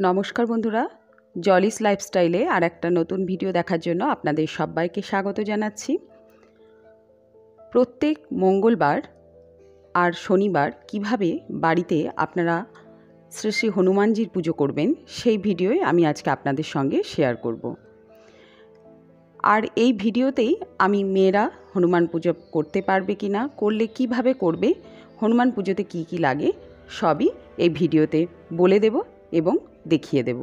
নমস্কার বন্ধুরা, জলিস লাইফস্টাইলে আর একটা নতুন ভিডিও দেখার জন্য আপনাদের সবাইকে স্বাগত জানাচ্ছি। প্রত্যেক মঙ্গলবার আর শনিবার কিভাবে বাড়িতে আপনারা শ্রী শ্রী হনুমানজির পুজো করবেন সেই ভিডিওই আমি আজকে আপনাদের সঙ্গে শেয়ার করব। আর এই ভিডিওতেই আমি মেয়েরা হনুমান পুজো করতে পারবে কি না, করলে কিভাবে করবে, হনুমান পুজোতে কি কি লাগে সবই এই ভিডিওতে বলে দেব এবং দেখিয়ে দেব।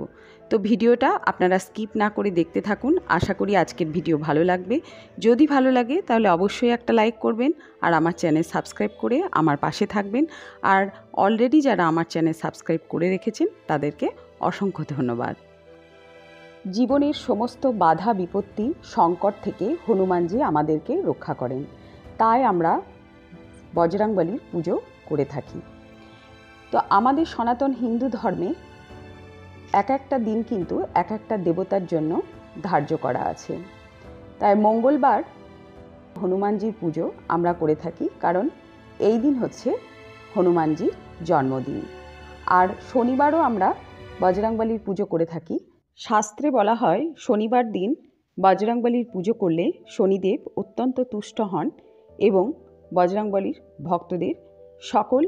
তো ভিডিওটা আপনারা স্কিপ না করে দেখতে থাকুন। আশা করি আজকের ভিডিও ভালো লাগবে। যদি ভালো লাগে তাহলে অবশ্যই একটা লাইক করবেন আর আমার চ্যানেল সাবস্ক্রাইব করে আমার পাশে থাকবেন। আর অলরেডি যারা আমার চ্যানেল সাবস্ক্রাইব করে রেখেছেন তাদেরকে অসংখ্য ধন্যবাদ। জীবনের সমস্ত বাধা বিপত্তি সংকট থেকে হনুমানজি আমাদেরকে রক্ষা করেন, তাই আমরা বজরংবলীর পুজো করে থাকি। তো আমাদের সনাতন হিন্দু ধর্মে এক একটা দিন কিন্তু এক একটা দেবতার জন্য ধার্য করা আছে। তাই মঙ্গলবার হনুমানজির পুজো আমরা করে থাকি, কারণ এই দিন হচ্ছে হনুমানজির জন্মদিন। আর শনিবারও আমরা বজরংবলীর পুজো করে থাকি। শাস্ত্রে বলা হয় শনিবার দিন বজরংবলীর পুজো করলে শনিদেব অত্যন্ত তুষ্ট হন এবং বজরংবলীর ভক্তদের সকল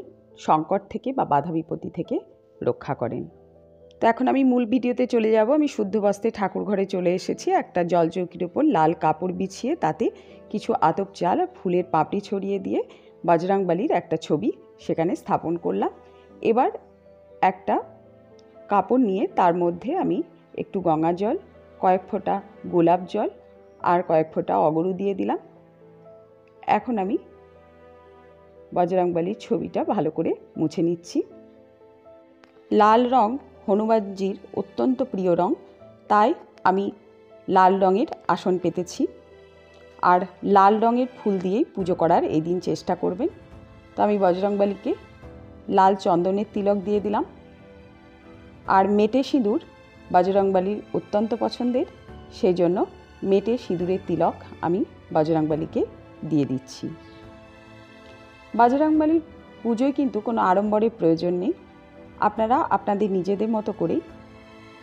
সংকট থেকে বা বাধা বিপত্তি থেকে রক্ষা করেন। তো এখন আমি মূল ভিডিওতে চলে যাব। আমি শুদ্ধ বস্ত্রে ঠাকুর ঘরে চলে এসেছি। একটা জলচৌকির ওপর লাল কাপড় বিছিয়ে তাতে কিছু আতপ চাল আর ফুলের পাপড়ি ছড়িয়ে দিয়ে বজরংবলীর একটা ছবি সেখানে স্থাপন করলাম। এবার একটা কাপড় নিয়ে তার মধ্যে আমি একটু গঙ্গা জল, কয়েক ফোঁটা গোলাপ জল আর কয়েক ফোঁটা অগরু দিয়ে দিলাম। এখন আমি বজরংবলীর ছবিটা ভালো করে মুছে নিচ্ছি। লাল রং হনুমানজির অত্যন্ত প্রিয় রং, তাই আমি লাল রঙের আসন পেতেছি। আর লাল রঙের ফুল দিয়েই পুজো করার এই দিন চেষ্টা করবেন। তো আমি বজরংবলীকে লাল চন্দনের তিলক দিয়ে দিলাম। আর মেটে সিঁদুর বজরংবলীর অত্যন্ত পছন্দের, সেই জন্য মেটে সিঁদুরের তিলক আমি বজরংবলীকে দিয়ে দিচ্ছি। বজরংবলীর পুজোয় কিন্তু কোনো আড়ম্বরের প্রয়োজন নেই। আপনারা আপনাদের নিজেদের মতো করেই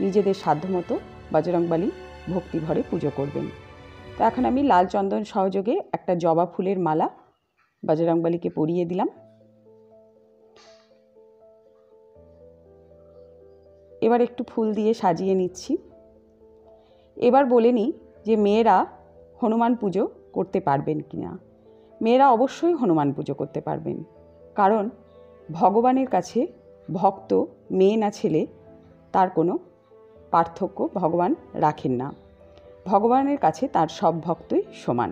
নিজেদের সাধ্যমতো বজরংবলী ভক্তিভরে পুজো করবেন। তো এখন আমি লাল চন্দন সহযোগে একটা জবা ফুলের মালা বজরংবলীকে পরিয়ে দিলাম। এবার একটু ফুল দিয়ে সাজিয়ে নিচ্ছি। এবার বলে নিই যে মেয়েরা হনুমান পুজো করতে পারবেন কি না। মেয়েরা অবশ্যই হনুমান পুজো করতে পারবেন, কারণ ভগবানের কাছে ভক্ত মেয়ে না ছেলে তার কোনো পার্থক্য ভগবান রাখেন না। ভগবানের কাছে তার সব ভক্তই সমান।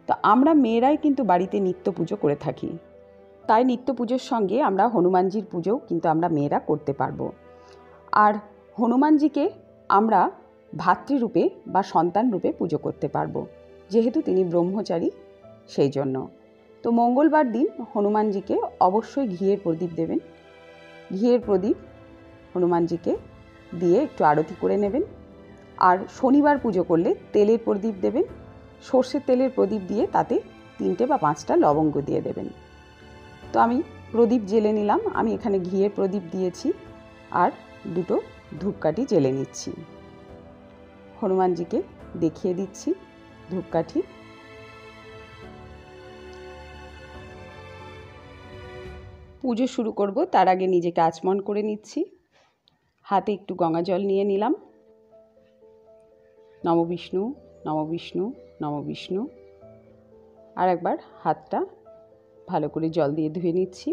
তো আমরা মেয়েরাই কিন্তু বাড়িতে নিত্য পুজো করে থাকি, তাই নিত্য পুজোর সঙ্গে আমরা হনুমানজির পুজোও কিন্তু আমরা মেয়েরা করতে পারবো। আর হনুমানজিকে আমরা ভাতৃরূপে বা সন্তান রূপে পুজো করতে পারবো, যেহেতু তিনি ব্রহ্মচারী সেই জন্য। তো মঙ্গলবার দিন হনুমানজিকে অবশ্যই ঘিয়ের প্রদীপ দেবেন। ঘিয়ের প্রদীপ হনুমানজিকে দিয়ে একটু আরতি করে নেবেন। আর শনিবার পুজো করলে তেলের প্রদীপ দেবেন। সর্ষের তেলের প্রদীপ দিয়ে তাতে 3টে বা 5টা লবঙ্গ দিয়ে দেবেন। তো আমি প্রদীপ জ্বেলে নিলাম। আমি এখানে ঘিয়ের প্রদীপ দিয়েছি আর 2টো ধূপকাঠি জ্বেলে নিচ্ছি। হনুমানজিকে দেখিয়ে দিচ্ছি ধূপকাঠি। পুজো শুরু করব তার আগে নিজেকে আচমন করে নিচ্ছি। হাতে একটু গঙ্গা জল নিয়ে নিলাম। নম বিষ্ণু, নম বিষ্ণু, নম বিষ্ণু। আর একবার হাতটা ভালো করে জল দিয়ে ধুয়ে নিচ্ছি।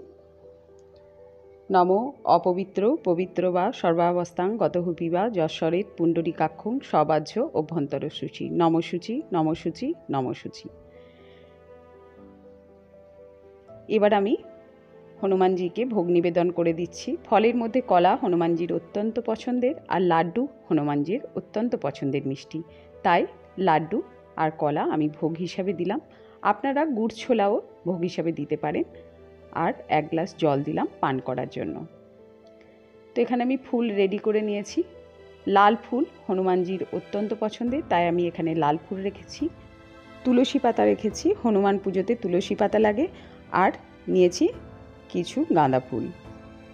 নম অপবিত্র পবিত্র বা সর্বাবস্থাং গতহুপি বা যশ্বরেত পুণ্ডরীকাক্ষং সবাহ্য অভ্যন্তর সূচি। নমসূচি, নমসূচি, নমসূচি। এবার আমি হনুমানজিকে ভোগ নিবেদন করে দিচ্ছি। ফলের মধ্যে কলা হনুমানজির অত্যন্ত পছন্দের, আর লাড্ডু হনুমানজির অত্যন্ত পছন্দের মিষ্টি, তাই লাড্ডু আর কলা আমি ভোগ হিসাবে দিলাম। আপনারা গুড় ছোলাও ভোগ হিসাবে দিতে পারেন। আর 1 গ্লাস জল দিলাম পান করার জন্য। তো এখানে আমি ফুল রেডি করে নিয়েছি। লাল ফুল হনুমানজির অত্যন্ত পছন্দের, তাই আমি এখানে লাল ফুল রেখেছি। তুলসী পাতা রেখেছি, হনুমান পুজোতে তুলসী পাতা লাগে। আর নিয়েছি কিছু গাঁদা ফুল।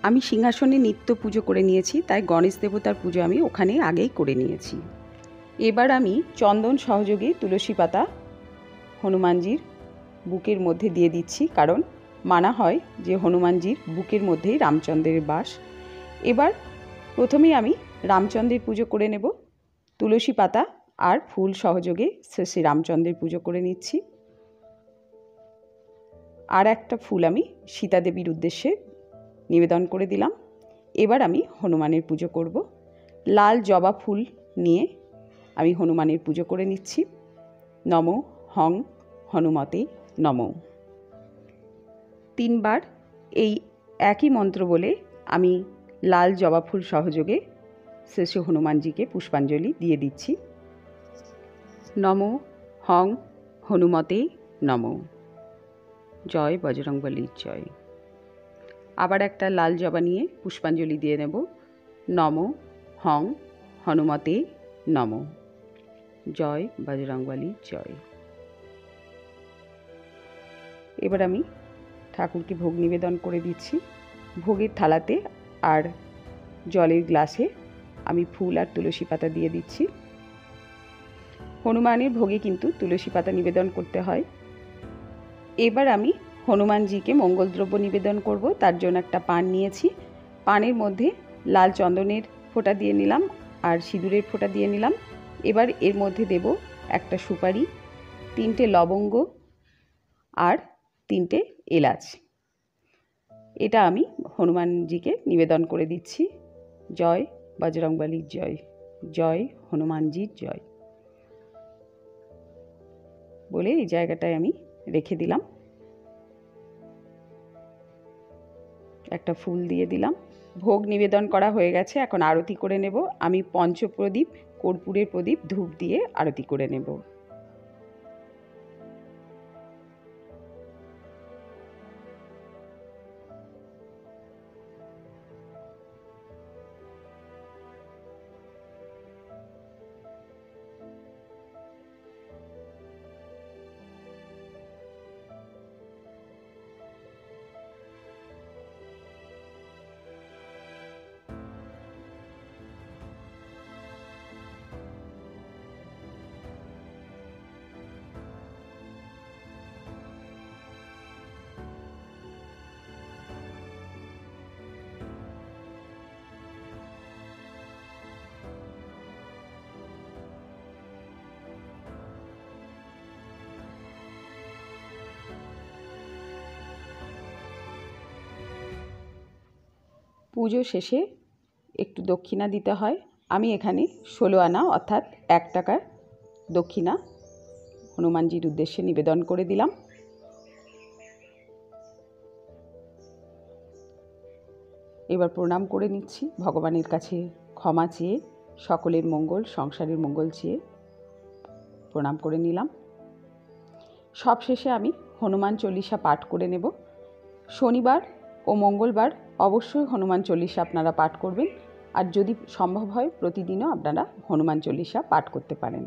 আমি সিংহাসনে নিত্য পুজো করে নিয়েছি, তাই গণেশ দেবতার পুজো আমি ওখানে আগেই করে নিয়েছি। এবার আমি চন্দন সহযোগে তুলসী পাতা হনুমানজির বুকের মধ্যে দিয়ে দিচ্ছি, কারণ মানা হয় যে হনুমানজির বুকের মধ্যেই রামচন্দ্রের বাস। এবার প্রথমেই আমি রামচন্দ্রের পুজো করে নেব। তুলসী পাতা আর ফুল সহযোগে শ্রী রামচন্দ্রের পুজো করে নিচ্ছি। আর একটা ফুল আমি সীতা দেবীর উদ্দেশ্যে নিবেদন করে দিলাম। এবার আমি হনুমানের পুজো করব। লাল জবা ফুল নিয়ে আমি হনুমানের পুজো করে নিচ্ছি। নমো হং হনুমতে নমো। 3 বার এই একই মন্ত্র বলে আমি লাল জবা ফুল সহযোগে শ্রী হনুমানজিকে পুষ্পাঞ্জলি দিয়ে দিচ্ছি। নমো হং হনুমতে নমো। জয় বজরংবলীর জয়। আবার একটা লাল জবা নিয়ে পুষ্পাঞ্জলি দিয়ে নেব। নমো হং হনুমতে নমো। জয় বজরংবলীর জয়। এবার আমি ঠাকুরকে ভোগ নিবেদন করে দিচ্ছি। ভোগের থালাতে আর জলের গ্লাসে আমি ফুল আর তুলসী পাতা দিয়ে দিচ্ছি। হনুমানের ভোগে কিন্তু তুলসী পাতা নিবেদন করতে হয়। এবার আমি হনুমানজিকে মঙ্গলদ্রব্য নিবেদন করব। তার জন্য একটা পান নিয়েছি। পানের মধ্যে লাল চন্দনের ফোঁটা দিয়ে নিলাম আর সিঁদুরের ফোঁটা দিয়ে নিলাম। এবার এর মধ্যে দেব একটা সুপারি, 3টে লবঙ্গ আর 3টে এলাচ। এটা আমি হনুমানজিকে নিবেদন করে দিচ্ছি। জয় বজরংবলীর জয়। জয় হনুমানজির জয় বলে এই জায়গাটায় আমি রেখে দিলাম। একটা ফুল দিয়ে দিলাম। ভোগ নিবেদন করা হয়ে গেছে। এখন আরতি করে নেব। আমি পঞ্চপ্রদীপ, কর্পূরের প্রদীপ, ধূপ দিয়ে আরতি করে নেব। পুজো শেষে একটু দক্ষিণা দিতে হয়। আমি এখানে 16 আনা অর্থাৎ 1 টাকার দক্ষিণা হনুমানজির উদ্দেশ্যে নিবেদন করে দিলাম। এবার প্রণাম করে নিচ্ছি। ভগবানের কাছে ক্ষমা চেয়ে, সকলের মঙ্গল, সংসারের মঙ্গল চেয়ে প্রণাম করে নিলাম। সবশেষে আমি হনুমান চল্লিশা পাঠ করে নেব। শনিবার ও মঙ্গলবার অবশ্যই হনুমান চল্লিশা আপনারা পাঠ করবেন, আর যদি সম্ভব হয় প্রতিদিনও আপনারা হনুমান চল্লিশা পাঠ করতে পারেন।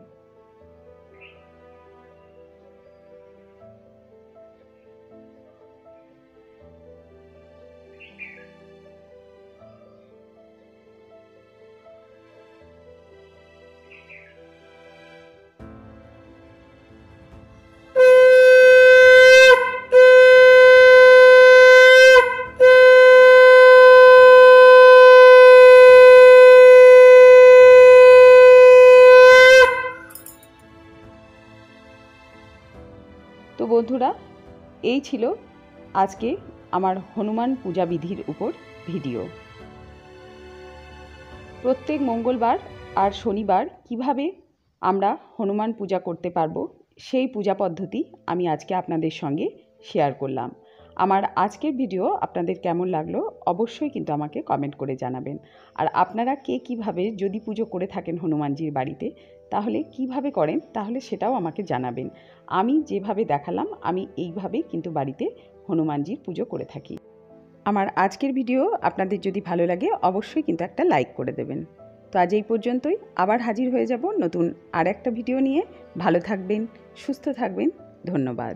তো বন্ধুরা, এই ছিল আজকে আমার হনুমান পূজা বিধির উপর ভিডিও। প্রত্যেক মঙ্গলবার আর শনিবার কিভাবে আমরা হনুমান পূজা করতে পারবো সেই পূজা পদ্ধতি আমি আজকে আপনাদের সঙ্গে শেয়ার করলাম। আমার আজকের ভিডিও আপনাদের কেমন লাগলো অবশ্যই কিন্তু আমাকে কমেন্ট করে জানাবেন। আর আপনারা কে কীভাবে যদি পুজো করে থাকেন হনুমানজির বাড়িতে, তাহলে কিভাবে করেন তাহলে সেটাও আমাকে জানাবেন। আমি যেভাবে দেখালাম আমি এইভাবেই কিন্তু বাড়িতে হনুমানজির পুজো করে থাকি। আমার আজকের ভিডিও আপনাদের যদি ভালো লাগে অবশ্যই কিন্তু একটা লাইক করে দেবেন। তো আজ এই পর্যন্তই। আবার হাজির হয়ে যাব নতুন আর একটা ভিডিও নিয়ে। ভালো থাকবেন, সুস্থ থাকবেন। ধন্যবাদ।